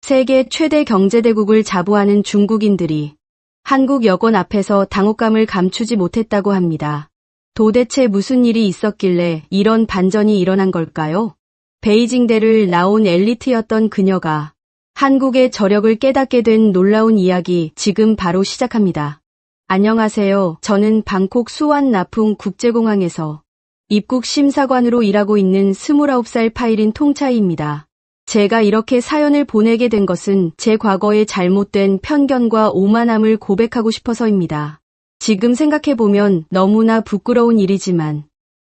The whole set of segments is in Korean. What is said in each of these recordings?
세계 최대 경제대국을 자부하는 중국인들이 한국 여권 앞에서 당혹감을 감추지 못했다고 합니다. 도대체 무슨 일이 있었길래 이런 반전이 일어난 걸까요? 베이징대를 나온 엘리트였던 그녀가 한국의 저력을 깨닫게 된 놀라운 이야기 지금 바로 시작합니다. 안녕하세요. 저는 방콕 수완나풍 국제공항에서 입국 심사관으로 일하고 있는 29살 파일인 통차이입니다. 제가 이렇게 사연을 보내게 된 것은 제 과거의 잘못된 편견과 오만함을 고백하고 싶어서입니다. 지금 생각해보면 너무나 부끄러운 일이지만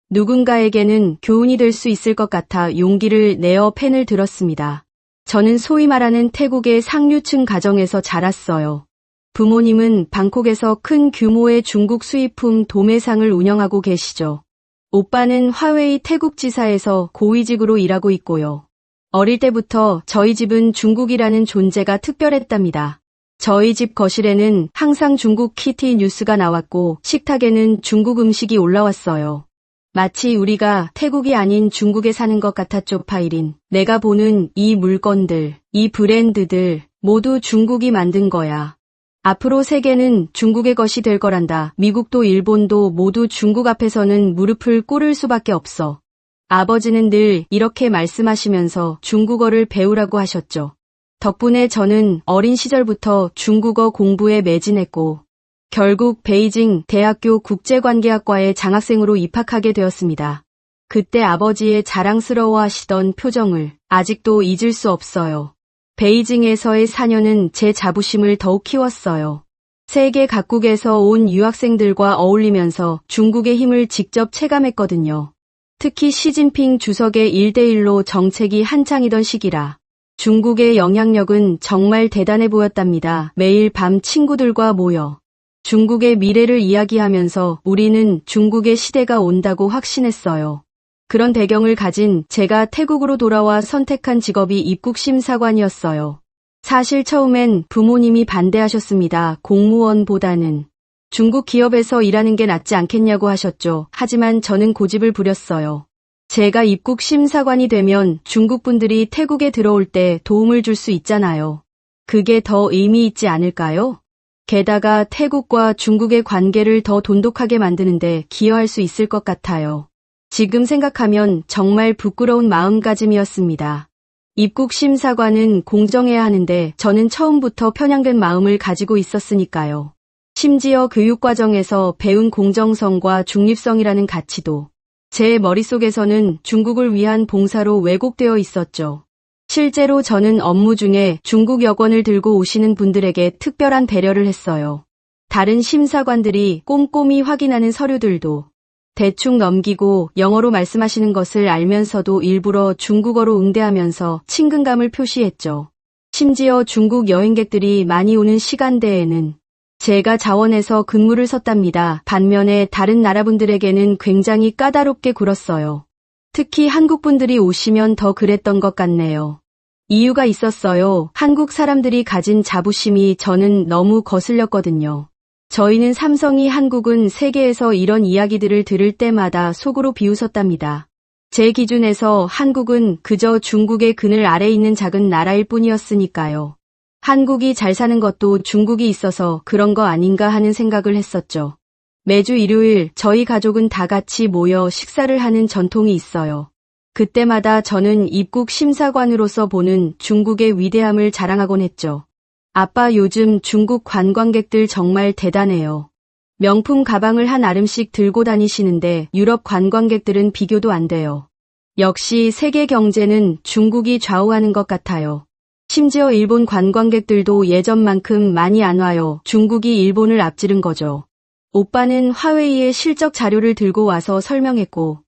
누군가에게는 교훈이 될 수 있을 것 같아 용기를 내어 펜을 들었습니다. 저는 소위 말하는 태국의 상류층 가정에서 자랐어요. 부모님은 방콕에서 큰 규모의 중국 수입품 도매상을 운영하고 계시죠. 오빠는 화웨이 태국지사에서 고위직으로 일하고 있고요. 어릴 때부터 저희 집은 중국이라는 존재가 특별했답니다. 저희 집 거실에는 항상 중국 키티 뉴스가 나왔고 식탁에는 중국 음식이 올라왔어요. 마치 우리가 태국이 아닌 중국에 사는 것 같았죠. 파일인. 내가 보는 이 물건들, 이 브랜드들 모두 중국이 만든 거야. 앞으로 세계는 중국의 것이 될 거란다. 미국도 일본도 모두 중국 앞에서는 무릎을 꿇을 수밖에 없어. 아버지는 늘 이렇게 말씀하시면서 중국어를 배우라고 하셨죠. 덕분에 저는 어린 시절부터 중국어 공부에 매진했고 결국 베이징 대학교 국제관계학과에 장학생으로 입학하게 되었습니다. 그때 아버지의 자랑스러워하시던 표정을 아직도 잊을 수 없어요. 베이징에서의 4년은 제 자부심을 더욱 키웠어요. 세계 각국에서 온 유학생들과 어울리면서 중국의 힘을 직접 체감했거든요. 특히 시진핑 주석의 1대1로 정책이 한창이던 시기라 중국의 영향력은 정말 대단해 보였답니다. 매일 밤 친구들과 모여 중국의 미래를 이야기하면서 우리는 중국의 시대가 온다고 확신했어요. 그런 배경을 가진 제가 태국으로 돌아와 선택한 직업이 입국심사관이었어요. 사실 처음엔 부모님이 반대하셨습니다. 공무원보다는 중국 기업에서 일하는 게 낫지 않겠냐고 하셨죠. 하지만 저는 고집을 부렸어요. 제가 입국심사관이 되면 중국 분들이 태국에 들어올 때 도움을 줄 수 있잖아요. 그게 더 의미 있지 않을까요? 게다가 태국과 중국의 관계를 더 돈독하게 만드는데 기여할 수 있을 것 같아요. 지금 생각하면 정말 부끄러운 마음가짐이었습니다. 입국심사관은 공정해야 하는데 저는 처음부터 편향된 마음을 가지고 있었으니까요. 심지어 교육과정에서 배운 공정성과 중립성이라는 가치도 제 머릿속에서는 중국을 위한 봉사로 왜곡되어 있었죠. 실제로 저는 업무 중에 중국 여권을 들고 오시는 분들에게 특별한 배려를 했어요. 다른 심사관들이 꼼꼼히 확인하는 서류들도 대충 넘기고 영어로 말씀하시는 것을 알면서도 일부러 중국어로 응대하면서 친근감을 표시했죠. 심지어 중국 여행객들이 많이 오는 시간대에는 제가 자원해서 근무를 섰답니다. 반면에 다른 나라분들에게는 굉장히 까다롭게 굴었어요. 특히 한국분들이 오시면 더 그랬던 것 같네요. 이유가 있었어요. 한국 사람들이 가진 자부심이 저는 너무 거슬렸거든요. 저희는 삼성이 한국은 세계에서 이런 이야기들을 들을 때마다 속으로 비웃었답니다. 제 기준에서 한국은 그저 중국의 그늘 아래 있는 작은 나라일 뿐이었으니까요. 한국이 잘 사는 것도 중국이 있어서 그런 거 아닌가 하는 생각을 했었죠. 매주 일요일 저희 가족은 다 같이 모여 식사를 하는 전통이 있어요. 그때마다 저는 입국 심사관으로서 보는 중국의 위대함을 자랑하곤 했죠. 아빠 요즘 중국 관광객들 정말 대단해요. 명품 가방을 한 아름씩 들고 다니시는데 유럽 관광객들은 비교도 안 돼요. 역시 세계 경제는 중국이 좌우하는 것 같아요. 심지어 일본 관광객들도 예전만큼 많이 안 와요. 중국이 일본을 앞지른 거죠. 오빠는 화웨이의 실적 자료를 들고 와서 설명했고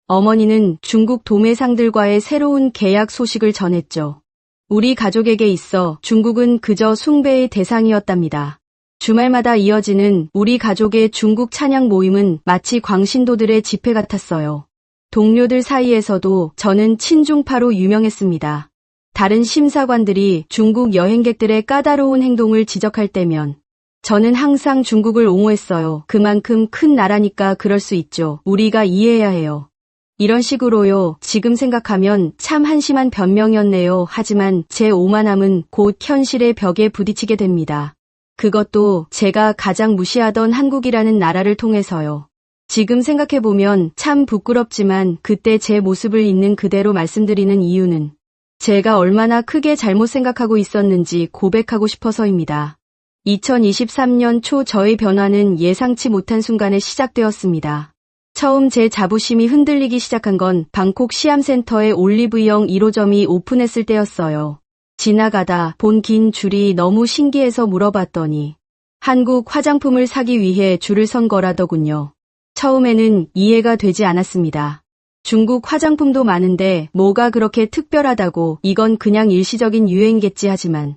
어머니는 중국 도매상들과의 새로운 계약 소식을 전했죠. 우리 가족에게 있어 중국은 그저 숭배의 대상이었답니다. 주말마다 이어지는 우리 가족의 중국 찬양 모임은 마치 광신도들의 집회 같았어요. 동료들 사이에서도 저는 친중파로 유명했습니다. 다른 심사관들이 중국 여행객들의 까다로운 행동을 지적할 때면 저는 항상 중국을 옹호했어요. 그만큼 큰 나라니까 그럴 수 있죠. 우리가 이해해야 해요. 이런 식으로요. 지금 생각하면 참 한심한 변명이었네요. 하지만 제 오만함은 곧 현실의 벽에 부딪히게 됩니다. 그것도 제가 가장 무시하던 한국이라는 나라를 통해서요. 지금 생각해보면 참 부끄럽지만 그때 제 모습을 있는 그대로 말씀드리는 이유는 제가 얼마나 크게 잘못 생각하고 있었는지 고백하고 싶어서입니다. 2023년 초 저의 변화는 예상치 못한 순간에 시작되었습니다. 처음 제 자부심이 흔들리기 시작한 건 방콕 시암센터의 올리브영 1호점이 오픈했을 때였어요. 지나가다 본 긴 줄이 너무 신기해서 물어봤더니 한국 화장품을 사기 위해 줄을 선 거라더군요. 처음에는 이해가 되지 않았습니다. 중국 화장품도 많은데 뭐가 그렇게 특별하다고 이건 그냥 일시적인 유행이겠지 하지만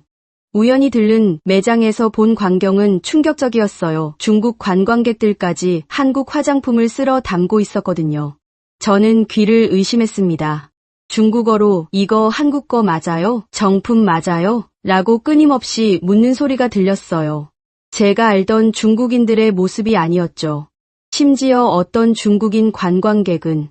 우연히 들른 매장에서 본 광경은 충격적이었어요. 중국 관광객들까지 한국 화장품을 쓸어 담고 있었거든요. 저는 귀를 의심했습니다. 중국어로 이거 한국 거 맞아요? 정품 맞아요? 라고 끊임없이 묻는 소리가 들렸어요. 제가 알던 중국인들의 모습이 아니었죠. 심지어 어떤 중국인 관광객은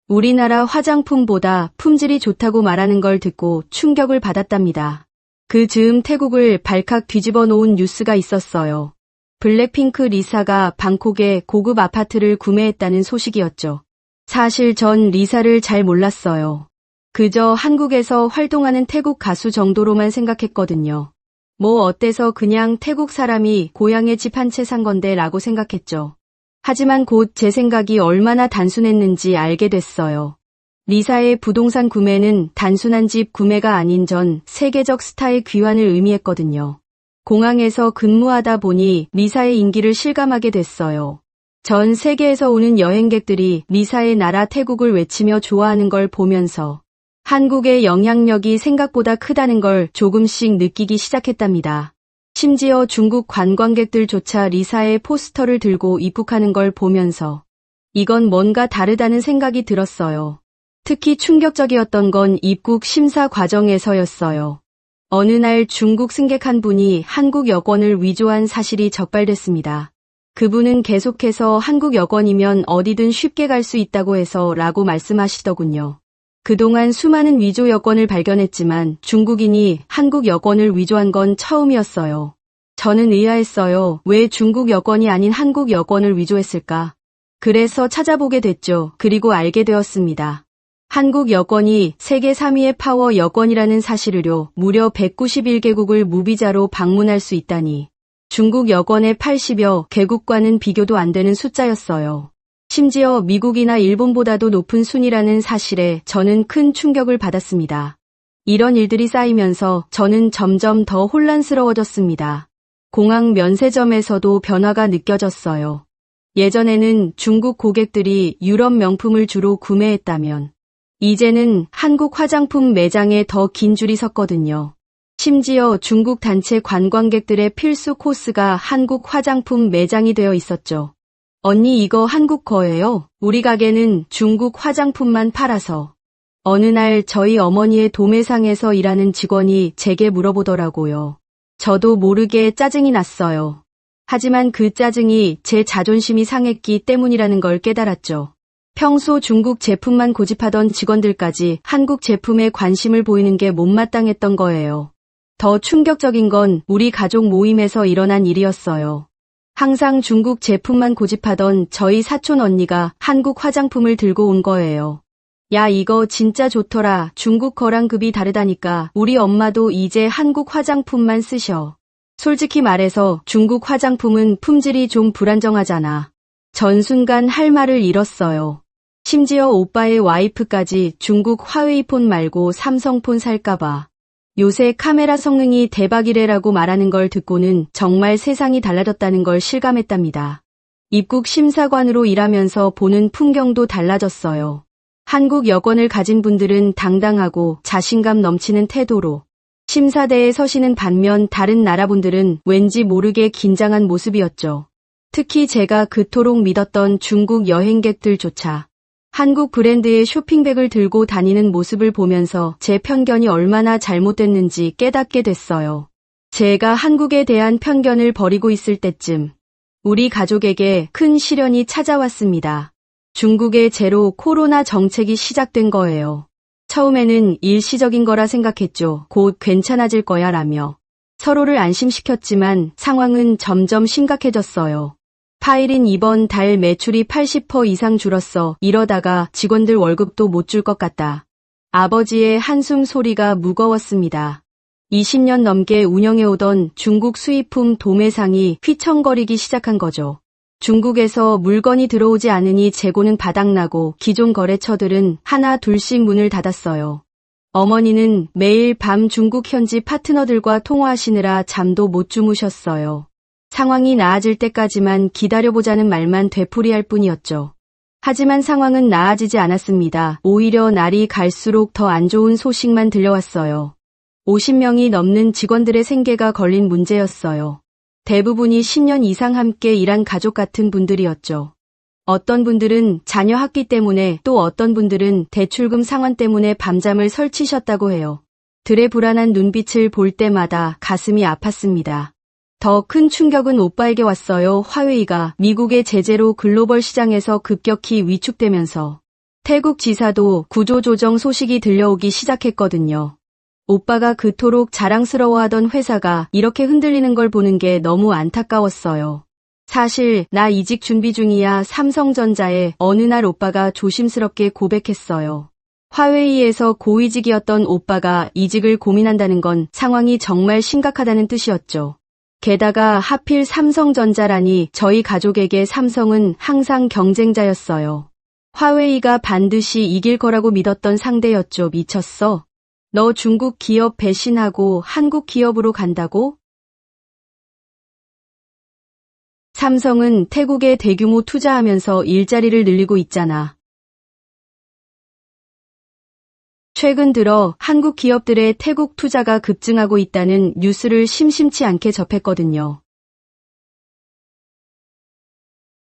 우리나라 화장품보다 품질이 좋다고 말하는 걸 듣고 충격을 받았답니다. 그 즈음 태국을 발칵 뒤집어 놓은 뉴스가 있었어요. 블랙핑크 리사가 방콕에 고급 아파트를 구매했다는 소식이었죠. 사실 전 리사를 잘 몰랐어요. 그저 한국에서 활동하는 태국 가수 정도로만 생각했거든요. 뭐 어때서 그냥 태국 사람이 고향에 집 한 채 산 건데 라고 생각했죠. 하지만 곧 제 생각이 얼마나 단순했는지 알게 됐어요. 리사의 부동산 구매는 단순한 집 구매가 아닌 전 세계적 스타의 귀환을 의미했거든요. 공항에서 근무하다 보니 리사의 인기를 실감하게 됐어요. 전 세계에서 오는 여행객들이 리사의 나라 태국을 외치며 좋아하는 걸 보면서 한국의 영향력이 생각보다 크다는 걸 조금씩 느끼기 시작했답니다. 심지어 중국 관광객들조차 리사의 포스터를 들고 입국하는 걸 보면서 이건 뭔가 다르다는 생각이 들었어요. 특히 충격적이었던 건 입국 심사 과정에서였어요. 어느 날 중국 승객 한 분이 한국 여권을 위조한 사실이 적발됐습니다. 그분은 계속해서 한국 여권이면 어디든 쉽게 갈 수 있다고 해서 라고 말씀하시더군요. 그동안 수많은 위조 여권을 발견했지만 중국인이 한국 여권을 위조한 건 처음이었어요. 저는 의아했어요. 왜 중국 여권이 아닌 한국 여권을 위조했을까? 그래서 찾아보게 됐죠. 그리고 알게 되었습니다. 한국 여권이 세계 3위의 파워 여권이라는 사실을요. 무려 191개국을 무비자로 방문할 수 있다니. 중국 여권의 80여 개국과는 비교도 안 되는 숫자였어요. 심지어 미국이나 일본보다도 높은 순위라는 사실에 저는 큰 충격을 받았습니다. 이런 일들이 쌓이면서 저는 점점 더 혼란스러워졌습니다. 공항 면세점에서도 변화가 느껴졌어요. 예전에는 중국 고객들이 유럽 명품을 주로 구매했다면 이제는 한국 화장품 매장에 더 긴 줄이 섰거든요. 심지어 중국 단체 관광객들의 필수 코스가 한국 화장품 매장이 되어 있었죠. 언니 이거 한국 거예요? 우리 가게는 중국 화장품만 팔아서. 어느 날 저희 어머니의 도매상에서 일하는 직원이 제게 물어보더라고요. 저도 모르게 짜증이 났어요. 하지만 그 짜증이 제 자존심이 상했기 때문이라는 걸 깨달았죠. 평소 중국 제품만 고집하던 직원들까지 한국 제품에 관심을 보이는 게 못마땅했던 거예요. 더 충격적인 건 우리 가족 모임에서 일어난 일이었어요. 항상 중국 제품만 고집하던 저희 사촌 언니가 한국 화장품을 들고 온 거예요. 야 이거 진짜 좋더라. 중국 거랑 급이 다르다니까. 우리 엄마도 이제 한국 화장품만 쓰셔. 솔직히 말해서 중국 화장품은 품질이 좀 불안정하잖아. 전 순간 할 말을 잃었어요. 심지어 오빠의 와이프까지 중국 화웨이폰 말고 삼성폰 살까봐. 요새 카메라 성능이 대박이래라고 말하는 걸 듣고는 정말 세상이 달라졌다는 걸 실감했답니다. 입국 심사관으로 일하면서 보는 풍경도 달라졌어요. 한국 여권을 가진 분들은 당당하고 자신감 넘치는 태도로 심사대에 서시는 반면 다른 나라 분들은 왠지 모르게 긴장한 모습이었죠. 특히 제가 그토록 믿었던 중국 여행객들조차 한국 브랜드의 쇼핑백을 들고 다니는 모습을 보면서 제 편견이 얼마나 잘못됐는지 깨닫게 됐어요. 제가 한국에 대한 편견을 버리고 있을 때쯤 우리 가족에게 큰 시련이 찾아왔습니다. 중국의 제로 코로나 정책이 시작된 거예요. 처음에는 일시적인 거라 생각했죠. 곧 괜찮아질 거야 라며. 서로를 안심시켰지만 상황은 점점 심각해졌어요. 파일인 이번 달 매출이 80% 이상 줄었어. 이러다가 직원들 월급도 못 줄 것 같다. 아버지의 한숨 소리가 무거웠습니다. 20년 넘게 운영해오던 중국 수입품 도매상이 휘청거리기 시작한 거죠. 중국에서 물건이 들어오지 않으니 재고는 바닥나고 기존 거래처들은 하나 둘씩 문을 닫았어요. 어머니는 매일 밤 중국 현지 파트너들과 통화하시느라 잠도 못 주무셨어요. 상황이 나아질 때까지만 기다려보자는 말만 되풀이할 뿐이었죠. 하지만 상황은 나아지지 않았습니다. 오히려 날이 갈수록 더 안 좋은 소식만 들려왔어요. 50명이 넘는 직원들의 생계가 걸린 문제였어요. 대부분이 10년 이상 함께 일한 가족 같은 분들이었죠. 어떤 분들은 자녀 학기 때문에 또 어떤 분들은 대출금 상환 때문에 밤잠을 설치셨다고 해요. 들의 불안한 눈빛을 볼 때마다 가슴이 아팠습니다. 더 큰 충격은 오빠에게 왔어요. 화웨이가 미국의 제재로 글로벌 시장에서 급격히 위축되면서 태국 지사도 구조조정 소식이 들려오기 시작했거든요. 오빠가 그토록 자랑스러워하던 회사가 이렇게 흔들리는 걸 보는 게 너무 안타까웠어요. 사실 나 이직 준비 중이야. 삼성전자에 어느 날 오빠가 조심스럽게 고백했어요. 화웨이에서 고위직이었던 오빠가 이직을 고민한다는 건 상황이 정말 심각하다는 뜻이었죠. 게다가 하필 삼성전자라니 저희 가족에게 삼성은 항상 경쟁자였어요. 화웨이가 반드시 이길 거라고 믿었던 상대였죠. 미쳤어? 너 중국 기업 배신하고 한국 기업으로 간다고? 삼성은 태국에 대규모 투자하면서 일자리를 늘리고 있잖아. 최근 들어 한국 기업들의 태국 투자가 급증하고 있다는 뉴스를 심심치 않게 접했거든요.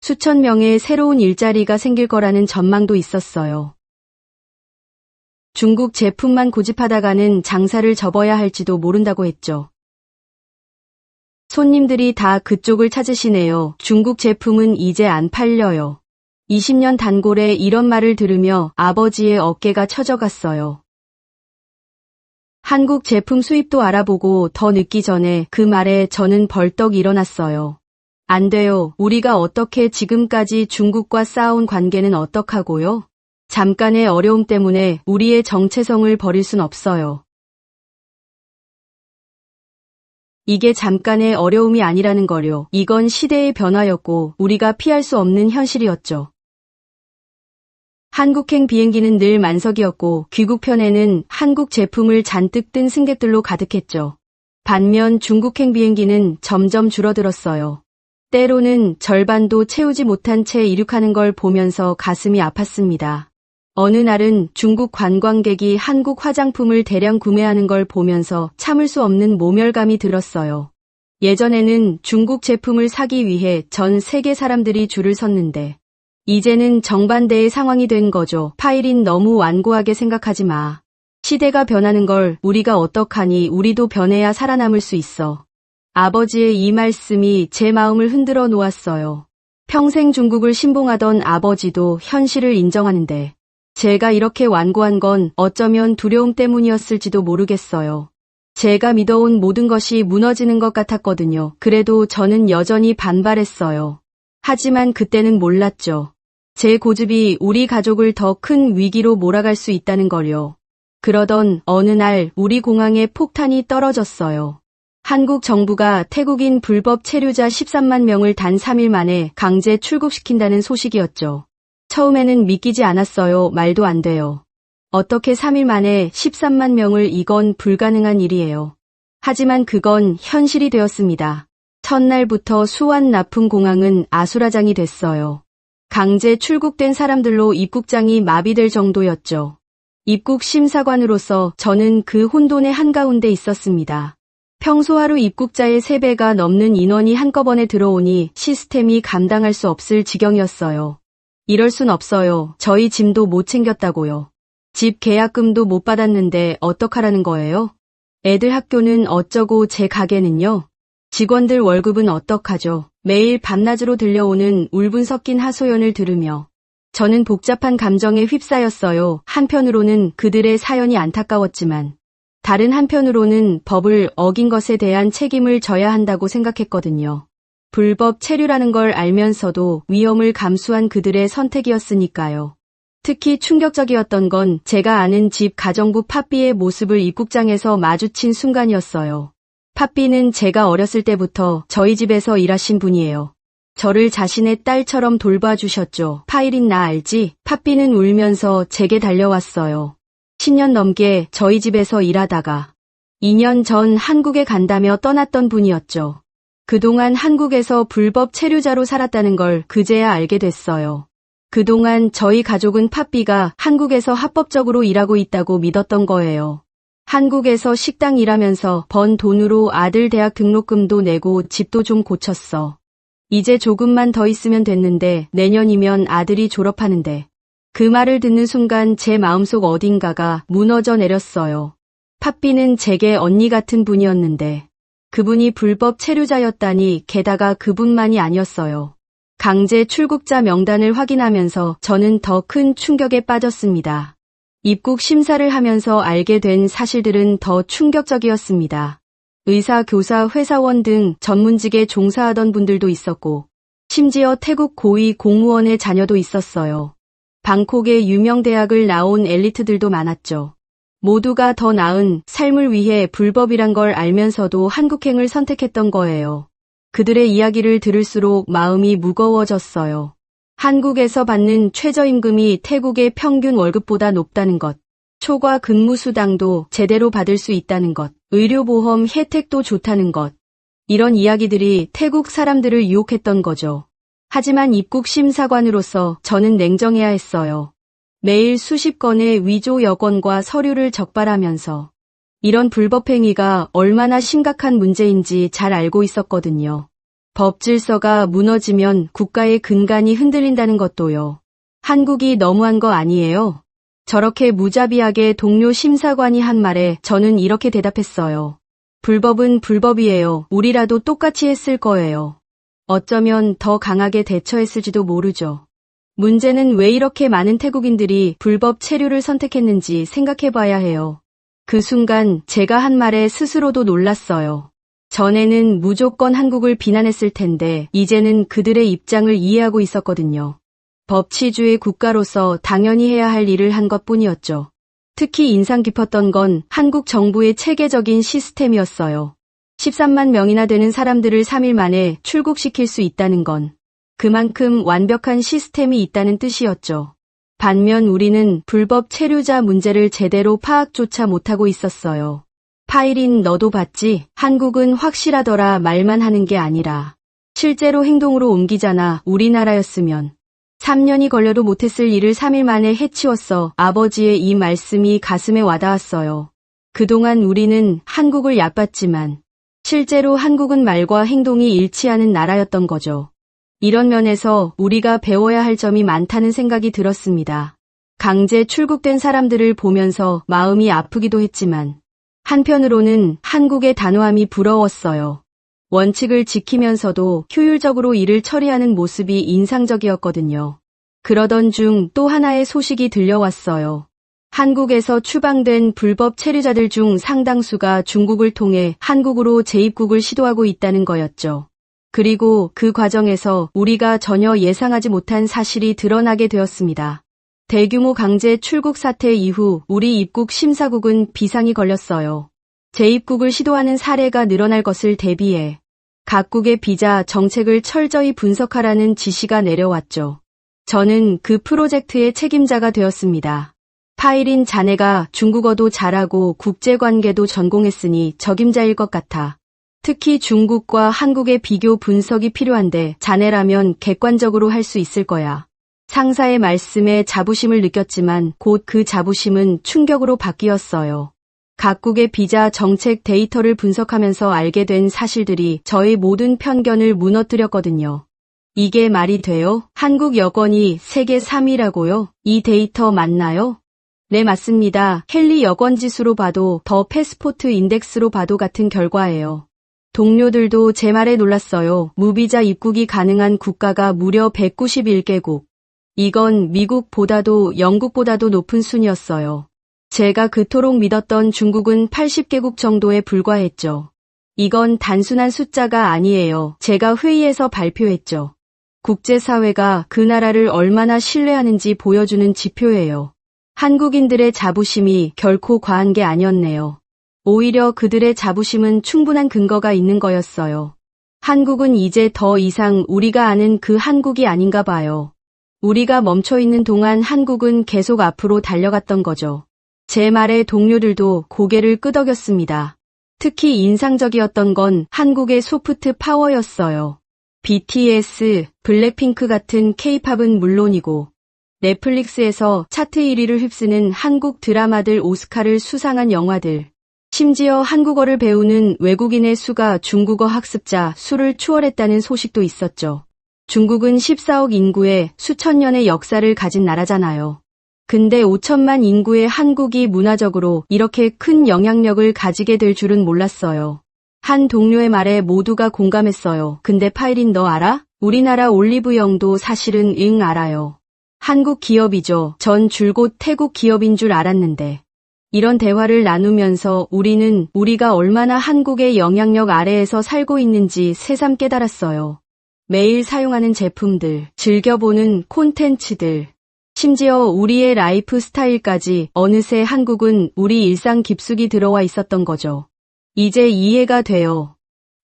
수천 명의 새로운 일자리가 생길 거라는 전망도 있었어요. 중국 제품만 고집하다가는 장사를 접어야 할지도 모른다고 했죠. 손님들이 다 그쪽을 찾으시네요. 중국 제품은 이제 안 팔려요. 20년 단골에 이런 말을 들으며 아버지의 어깨가 처져갔어요. 한국 제품 수입도 알아보고 더 늦기 전에 그 말에 저는 벌떡 일어났어요. 안 돼요. 우리가 어떻게 지금까지 중국과 쌓아온 관계는 어떡하고요? 잠깐의 어려움 때문에 우리의 정체성을 버릴 순 없어요. 이게 잠깐의 어려움이 아니라는 거요. 이건 시대의 변화였고 우리가 피할 수 없는 현실이었죠. 한국행 비행기는 늘 만석이었고 귀국편에는 한국 제품을 잔뜩 뜬 승객들로 가득했죠. 반면 중국행 비행기는 점점 줄어들었어요. 때로는 절반도 채우지 못한 채 이륙하는 걸 보면서 가슴이 아팠습니다. 어느 날은 중국 관광객이 한국 화장품을 대량 구매하는 걸 보면서 참을 수 없는 모멸감이 들었어요. 예전에는 중국 제품을 사기 위해 전 세계 사람들이 줄을 섰는데 이제는 정반대의 상황이 된 거죠. 파일인 너무 완고하게 생각하지 마. 시대가 변하는 걸 우리가 어떡하니. 우리도 변해야 살아남을 수 있어. 아버지의 이 말씀이 제 마음을 흔들어 놓았어요. 평생 중국을 신봉하던 아버지도 현실을 인정하는데 제가 이렇게 완고한 건 어쩌면 두려움 때문이었을지도 모르겠어요. 제가 믿어온 모든 것이 무너지는 것 같았거든요. 그래도 저는 여전히 반발했어요. 하지만 그때는 몰랐죠. 제 고집이 우리 가족을 더 큰 위기로 몰아갈 수 있다는 걸요. 그러던 어느 날 우리 공항에 폭탄이 떨어졌어요. 한국 정부가 태국인 불법 체류자 13만 명을 단 3일 만에 강제 출국시킨다는 소식이었죠. 처음에는 믿기지 않았어요. 말도 안 돼요. 어떻게 3일 만에 13만 명을. 이건 불가능한 일이에요. 하지만 그건 현실이 되었습니다. 첫날부터 수완 나품 공항은 아수라장이 됐어요. 강제 출국된 사람들로 입국장이 마비될 정도였죠. 입국 심사관으로서 저는 그 혼돈의 한가운데 있었습니다. 평소 하루 입국자의 3배가 넘는 인원이 한꺼번에 들어오니 시스템이 감당할 수 없을 지경이었어요. 이럴 순 없어요. 저희 짐도 못 챙겼다고요. 집 계약금도 못 받았는데 어떡하라는 거예요? 애들 학교는 어쩌고 제 가게는요? 직원들 월급은 어떡하죠? 매일 밤낮으로 들려오는 울분 섞인 하소연을 들으며 저는 복잡한 감정에 휩싸였어요. 한편으로는 그들의 사연이 안타까웠지만 다른 한편으로는 법을 어긴 것에 대한 책임을 져야 한다고 생각했거든요. 불법 체류라는 걸 알면서도 위험을 감수한 그들의 선택이었으니까요. 특히 충격적이었던 건 제가 아는 집 가정부 팥비의 모습을 입국장에서 마주친 순간이었어요. 팥비는 제가 어렸을 때부터 저희 집에서 일하신 분이에요. 저를 자신의 딸처럼 돌봐주셨죠. 파일인 나 알지? 팥비는 울면서 제게 달려왔어요. 10년 넘게 저희 집에서 일하다가 2년 전 한국에 간다며 떠났던 분이었죠. 그동안 한국에서 불법 체류자로 살았다는 걸 그제야 알게 됐어요. 그동안 저희 가족은 팥비가 한국에서 합법적으로 일하고 있다고 믿었던 거예요. 한국에서 식당 일하면서 번 돈으로 아들 대학 등록금도 내고 집도 좀 고쳤어. 이제 조금만 더 있으면 됐는데 내년이면 아들이 졸업하는데. 그 말을 듣는 순간 제 마음속 어딘가가 무너져 내렸어요. 팥비는 제게 언니 같은 분이었는데 그분이 불법 체류자였다니 게다가 그분만이 아니었어요. 강제 출국자 명단을 확인하면서 저는 더 큰 충격에 빠졌습니다. 입국 심사를 하면서 알게 된 사실들은 더 충격적이었습니다. 의사, 교사, 회사원 등 전문직에 종사하던 분들도 있었고 심지어 태국 고위 공무원의 자녀도 있었어요. 방콕의 유명 대학을 나온 엘리트들도 많았죠. 모두가 더 나은 삶을 위해 불법이란 걸 알면서도 한국행을 선택했던 거예요. 그들의 이야기를 들을수록 마음이 무거워졌어요. 한국에서 받는 최저임금이 태국의 평균 월급보다 높다는 것, 초과 근무수당도 제대로 받을 수 있다는 것, 의료보험 혜택도 좋다는 것, 이런 이야기들이 태국 사람들을 유혹했던 거죠. 하지만 입국심사관으로서 저는 냉정해야 했어요. 매일 수십 건의 위조 여권과 서류를 적발하면서 이런 불법행위가 얼마나 심각한 문제인지 잘 알고 있었거든요. 법 질서가 무너지면 국가의 근간이 흔들린다는 것도요. 한국이 너무한 거 아니에요? 저렇게 무자비하게 동료 심사관이 한 말에 저는 이렇게 대답했어요. 불법은 불법이에요. 우리라도 똑같이 했을 거예요. 어쩌면 더 강하게 대처했을지도 모르죠. 문제는 왜 이렇게 많은 태국인들이 불법 체류를 선택했는지 생각해봐야 해요. 그 순간 제가 한 말에 스스로도 놀랐어요. 전에는 무조건 한국을 비난했을 텐데 이제는 그들의 입장을 이해하고 있었거든요. 법치주의 국가로서 당연히 해야 할 일을 한 것뿐이었죠. 특히 인상 깊었던 건 한국 정부의 체계적인 시스템이었어요. 13만 명이나 되는 사람들을 3일 만에 출국시킬 수 있다는 건 그만큼 완벽한 시스템이 있다는 뜻이었죠. 반면 우리는 불법 체류자 문제를 제대로 파악조차 못하고 있었어요. 파일인 너도 봤지? 한국은 확실하더라 말만 하는 게 아니라 실제로 행동으로 옮기잖아. 우리나라였으면 3년이 걸려도 못했을 일을 3일 만에 해치웠어. 아버지의 이 말씀이 가슴에 와닿았어요. 그동안 우리는 한국을 얕봤지만 실제로 한국은 말과 행동이 일치하는 나라였던 거죠. 이런 면에서 우리가 배워야 할 점이 많다는 생각이 들었습니다. 강제 출국된 사람들을 보면서 마음이 아프기도 했지만 한편으로는 한국의 단호함이 부러웠어요. 원칙을 지키면서도 효율적으로 일을 처리하는 모습이 인상적이었거든요. 그러던 중 또 하나의 소식이 들려왔어요. 한국에서 추방된 불법 체류자들 중 상당수가 중국을 통해 한국으로 재입국을 시도하고 있다는 거였죠. 그리고 그 과정에서 우리가 전혀 예상하지 못한 사실이 드러나게 되었습니다. 대규모 강제 출국 사태 이후 우리 입국 심사국은 비상이 걸렸어요. 재입국을 시도하는 사례가 늘어날 것을 대비해 각국의 비자 정책을 철저히 분석하라는 지시가 내려왔죠. 저는 그 프로젝트의 책임자가 되었습니다. 파일인 자네가 중국어도 잘하고 국제관계도 전공했으니 적임자일 것 같아. 특히 중국과 한국의 비교 분석이 필요한데 자네라면 객관적으로 할 수 있을 거야. 상사의 말씀에 자부심을 느꼈지만 곧 그 자부심은 충격으로 바뀌었어요. 각국의 비자 정책 데이터를 분석하면서 알게 된 사실들이 저의 모든 편견을 무너뜨렸거든요. 이게 말이 돼요? 한국 여권이 세계 3위라고요? 이 데이터 맞나요? 네, 맞습니다. 켈리 여권지수로 봐도 더 패스포트 인덱스로 봐도 같은 결과예요. 동료들도 제 말에 놀랐어요. 무비자 입국이 가능한 국가가 무려 191개국. 이건 미국보다도 영국보다도 높은 순이었어요. 제가 그토록 믿었던 중국은 80개국 정도에 불과했죠. 이건 단순한 숫자가 아니에요. 제가 회의에서 발표했죠. 국제사회가 그 나라를 얼마나 신뢰하는지 보여주는 지표예요. 한국인들의 자부심이 결코 과한 게 아니었네요. 오히려 그들의 자부심은 충분한 근거가 있는 거였어요. 한국은 이제 더 이상 우리가 아는 그 한국이 아닌가 봐요. 우리가 멈춰있는 동안 한국은 계속 앞으로 달려갔던 거죠. 제 말에 동료들도 고개를 끄덕였습니다. 특히 인상적이었던 건 한국의 소프트 파워였어요. BTS, 블랙핑크 같은 K-팝은 물론이고 넷플릭스에서 차트 1위를 휩쓰는 한국 드라마들, 오스카를 수상한 영화들, 심지어 한국어를 배우는 외국인의 수가 중국어 학습자 수를 추월했다는 소식도 있었죠. 중국은 14억 인구에 수천 년의 역사를 가진 나라잖아요. 근데 5천만 인구의 한국이 문화적으로 이렇게 큰 영향력을 가지게 될 줄은 몰랐어요. 한 동료의 말에 모두가 공감했어요. 근데 파이린 너 알아? 우리나라 올리브영도 사실은 알아요. 한국 기업이죠. 전 줄곧 태국 기업인 줄 알았는데. 이런 대화를 나누면서 우리는 우리가 얼마나 한국의 영향력 아래에서 살고 있는지 새삼 깨달았어요. 매일 사용하는 제품들, 즐겨보는 콘텐츠들, 심지어 우리의 라이프 스타일까지 어느새 한국은 우리 일상 깊숙이 들어와 있었던 거죠. 이제 이해가 돼요.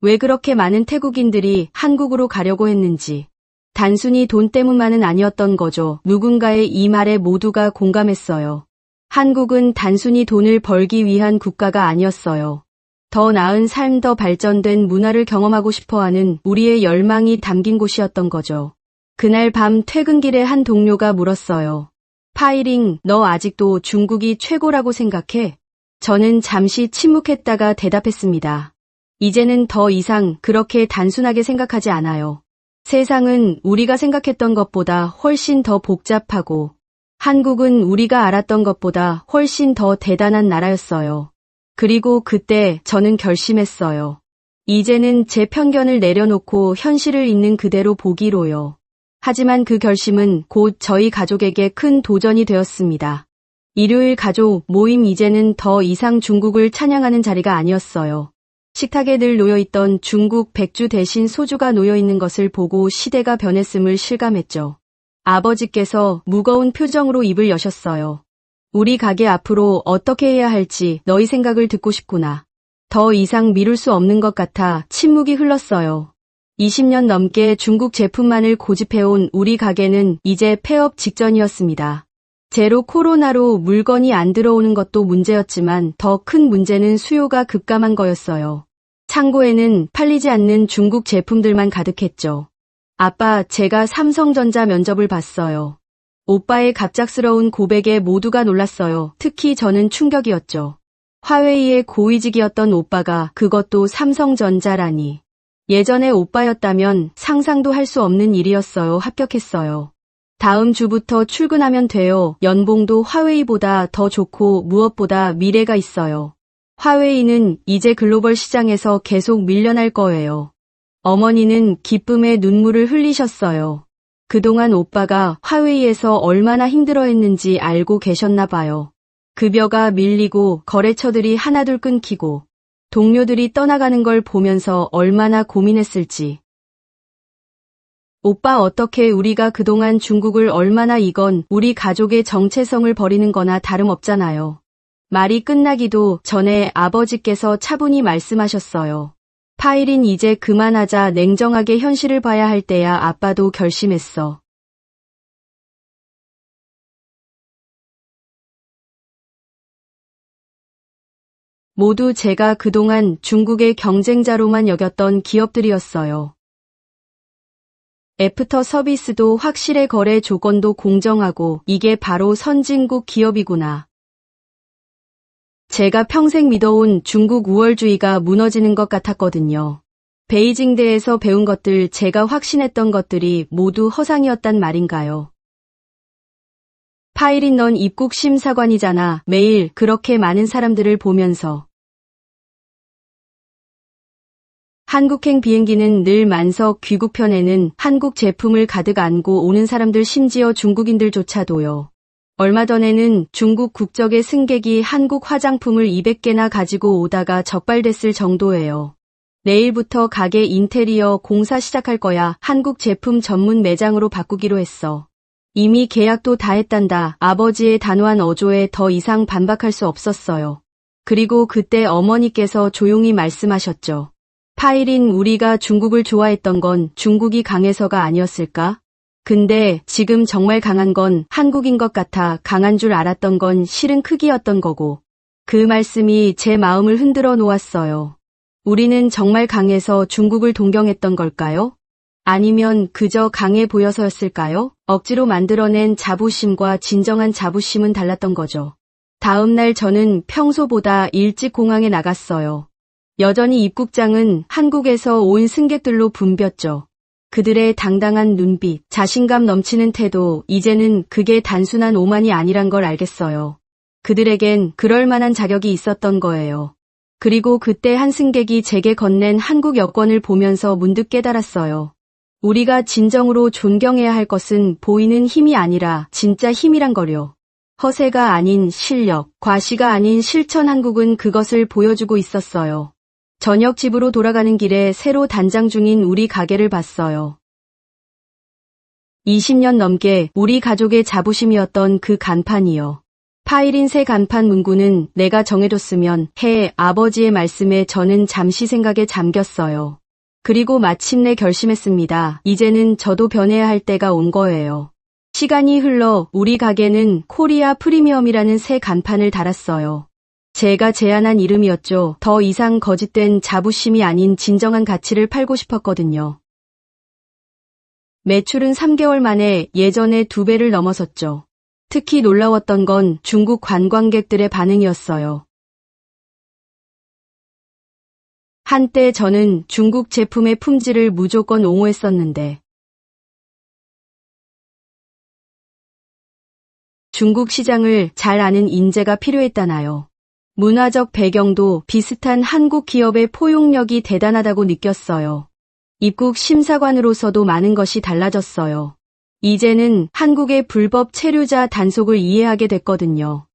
왜 그렇게 많은 태국인들이 한국으로 가려고 했는지. 단순히 돈 때문만은 아니었던 거죠. 누군가의 이 말에 모두가 공감했어요. 한국은 단순히 돈을 벌기 위한 국가가 아니었어요. 더 나은 삶, 더 발전된 문화를 경험하고 싶어하는 우리의 열망이 담긴 곳이었던 거죠. 그날 밤 퇴근길에 한 동료가 물었어요. 파이링, 너 아직도 중국이 최고라고 생각해? 저는 잠시 침묵했다가 대답했습니다. 이제는 더 이상 그렇게 단순하게 생각하지 않아요. 세상은 우리가 생각했던 것보다 훨씬 더 복잡하고 한국은 우리가 알았던 것보다 훨씬 더 대단한 나라였어요. 그리고 그때 저는 결심했어요. 이제는 제 편견을 내려놓고 현실을 있는 그대로 보기로요. 하지만 그 결심은 곧 저희 가족에게 큰 도전이 되었습니다. 일요일 가족 모임, 이제는 더 이상 중국을 찬양하는 자리가 아니었어요. 식탁에 늘 놓여있던 중국 백주 대신 소주가 놓여있는 것을 보고 시대가 변했음을 실감했죠. 아버지께서 무거운 표정으로 입을 여셨어요. 우리 가게 앞으로 어떻게 해야 할지 너희 생각을 듣고 싶구나. 더 이상 미룰 수 없는 것 같아 침묵이 흘렀어요. 20년 넘게 중국 제품만을 고집해온 우리 가게는 이제 폐업 직전이었습니다. 제로 코로나로 물건이 안 들어오는 것도 문제였지만 더 큰 문제는 수요가 급감한 거였어요. 창고에는 팔리지 않는 중국 제품들만 가득했죠. 아빠, 제가 삼성전자 면접을 봤어요. 오빠의 갑작스러운 고백에 모두가 놀랐어요. 특히 저는 충격이었죠. 화웨이의 고위직이었던 오빠가 그것도 삼성전자라니. 예전에 오빠였다면 상상도 할 수 없는 일이었어요. 합격했어요. 다음 주부터 출근하면 돼요. 연봉도 화웨이보다 더 좋고 무엇보다 미래가 있어요. 화웨이는 이제 글로벌 시장에서 계속 밀려날 거예요. 어머니는 기쁨의 눈물을 흘리셨어요. 그동안 오빠가 화웨이에서 얼마나 힘들어했는지 알고 계셨나 봐요. 급여가 밀리고 거래처들이 하나둘 끊기고 동료들이 떠나가는 걸 보면서 얼마나 고민했을지. 오빠, 어떻게 우리가 그동안 중국을 얼마나, 이건 우리 가족의 정체성을 버리는 거나 다름없잖아요. 말이 끝나기도 전에 아버지께서 차분히 말씀하셨어요. 파이린, 이제 그만하자. 냉정하게 현실을 봐야 할 때야. 아빠도 결심했어. 모두 제가 그동안 중국의 경쟁자로만 여겼던 기업들이었어요. 애프터 서비스도 확실해, 거래 조건도 공정하고, 이게 바로 선진국 기업이구나. 제가 평생 믿어온 중국 우월주의가 무너지는 것 같았거든요. 베이징대에서 배운 것들, 제가 확신했던 것들이 모두 허상이었단 말인가요? 파이린, 넌 입국 심사관이잖아. 매일 그렇게 많은 사람들을 보면서 한국행 비행기는 늘 만석 귀국편에는 한국 제품을 가득 안고 오는 사람들 심지어 중국인들조차도요. 얼마 전에는 중국 국적의 승객이 한국 화장품을 200개나 가지고 오다가 적발됐을 정도예요. 내일부터 가게 인테리어 공사 시작할 거야. 한국 제품 전문 매장으로 바꾸기로 했어. 이미 계약도 다 했단다. 아버지의 단호한 어조에 더 이상 반박할 수 없었어요. 그리고 그때 어머니께서 조용히 말씀하셨죠. 파일인 우리가 중국을 좋아했던 건 중국이 강해서가 아니었을까? 근데 지금 정말 강한 건 한국인 것 같아. 강한 줄 알았던 건 실은 크기였던 거고. 그 말씀이 제 마음을 흔들어 놓았어요. 우리는 정말 강해서 중국을 동경했던 걸까요? 아니면 그저 강해 보여서였을까요? 억지로 만들어낸 자부심과 진정한 자부심은 달랐던 거죠. 다음 날 저는 평소보다 일찍 공항에 나갔어요. 여전히 입국장은 한국에서 온 승객들로 붐볐죠. 그들의 당당한 눈빛, 자신감 넘치는 태도, 이제는 그게 단순한 오만이 아니란 걸 알겠어요. 그들에겐 그럴 만한 자격이 있었던 거예요. 그리고 그때 한 승객이 제게 건넨 한국 여권을 보면서 문득 깨달았어요. 우리가 진정으로 존경해야 할 것은 보이는 힘이 아니라 진짜 힘이란 거요. 허세가 아닌 실력, 과시가 아닌 실천. 한국은 그것을 보여주고 있었어요. 저녁 집으로 돌아가는 길에 새로 단장 중인 우리 가게를 봤어요. 20년 넘게 우리 가족의 자부심이었던 그 간판이요. 파일인 새 간판 문구는 내가 정해줬으면 해. 아버지의 말씀에 저는 잠시 생각에 잠겼어요. 그리고 마침내 결심했습니다. 이제는 저도 변해야 할 때가 온 거예요. 시간이 흘러 우리 가게는 코리아 프리미엄이라는 새 간판을 달았어요. 제가 제안한 이름이었죠. 더 이상 거짓된 자부심이 아닌 진정한 가치를 팔고 싶었거든요. 매출은 3개월 만에 예전의 2배를 넘어섰죠. 특히 놀라웠던 건 중국 관광객들의 반응이었어요. 한때 저는 중국 제품의 품질을 무조건 옹호했었는데 중국 시장을 잘 아는 인재가 필요했다나요. 문화적 배경도 비슷한 한국 기업의 포용력이 대단하다고 느꼈어요. 입국 심사관으로서도 많은 것이 달라졌어요. 이제는 한국의 불법 체류자 단속을 이해하게 됐거든요.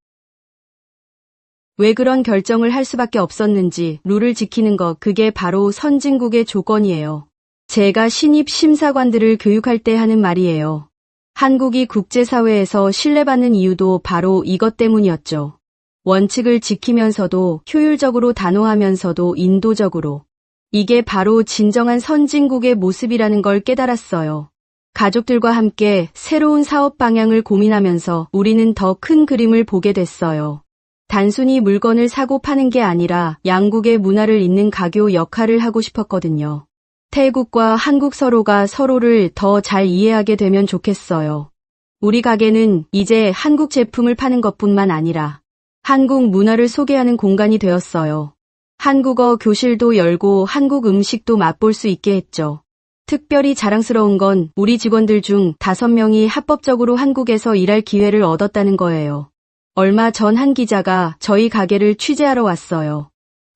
왜 그런 결정을 할 수밖에 없었는지, 룰을 지키는 것, 그게 바로 선진국의 조건이에요. 제가 신입 심사관들을 교육할 때 하는 말이에요. 한국이 국제사회에서 신뢰받는 이유도 바로 이것 때문이었죠. 원칙을 지키면서도 효율적으로 단호하면서도 인도적으로. 이게 바로 진정한 선진국의 모습이라는 걸 깨달았어요. 가족들과 함께 새로운 사업 방향을 고민하면서 우리는 더 큰 그림을 보게 됐어요. 단순히 물건을 사고 파는 게 아니라 양국의 문화를 잇는 가교 역할을 하고 싶었거든요. 태국과 한국 서로가 서로를 더 잘 이해하게 되면 좋겠어요. 우리 가게는 이제 한국 제품을 파는 것뿐만 아니라 한국 문화를 소개하는 공간이 되었어요. 한국어 교실도 열고 한국 음식도 맛볼 수 있게 했죠. 특별히 자랑스러운 건 우리 직원들 중 5명이 합법적으로 한국에서 일할 기회를 얻었다는 거예요. 얼마 전 한 기자가 저희 가게를 취재하러 왔어요.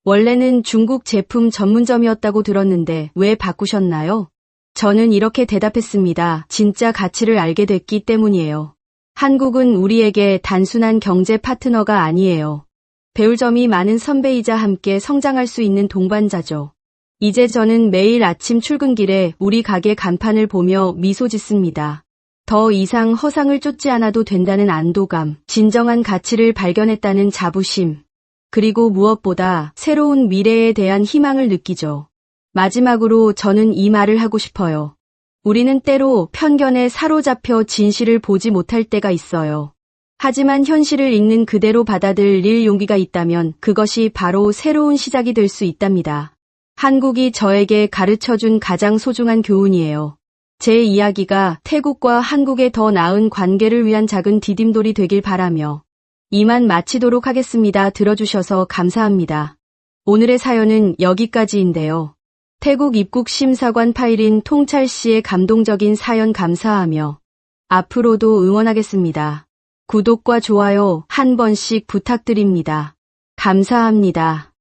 원래는 중국 제품 전문점이었다고 들었는데 왜 바꾸셨나요? 저는 이렇게 대답했습니다. 진짜 가치를 알게 됐기 때문이에요. 한국은 우리에게 단순한 경제 파트너가 아니에요. 배울 점이 많은 선배이자 함께 성장할 수 있는 동반자죠. 이제 저는 매일 아침 출근길에 우리 가게 간판을 보며 미소 짓습니다. 더 이상 허상을 쫓지 않아도 된다는 안도감, 진정한 가치를 발견했다는 자부심, 그리고 무엇보다 새로운 미래에 대한 희망을 느끼죠. 마지막으로 저는 이 말을 하고 싶어요. 우리는 때로 편견에 사로잡혀 진실을 보지 못할 때가 있어요. 하지만 현실을 읽는 그대로 받아들일 용기가 있다면 그것이 바로 새로운 시작이 될 수 있답니다. 한국이 저에게 가르쳐준 가장 소중한 교훈이에요. 제 이야기가 태국과 한국의 더 나은 관계를 위한 작은 디딤돌이 되길 바라며 이만 마치도록 하겠습니다. 들어주셔서 감사합니다. 오늘의 사연은 여기까지인데요. 태국 입국 심사관 파일인 통찰 씨의 감동적인 사연 감사하며 앞으로도 응원하겠습니다. 구독과 좋아요 한 번씩 부탁드립니다. 감사합니다.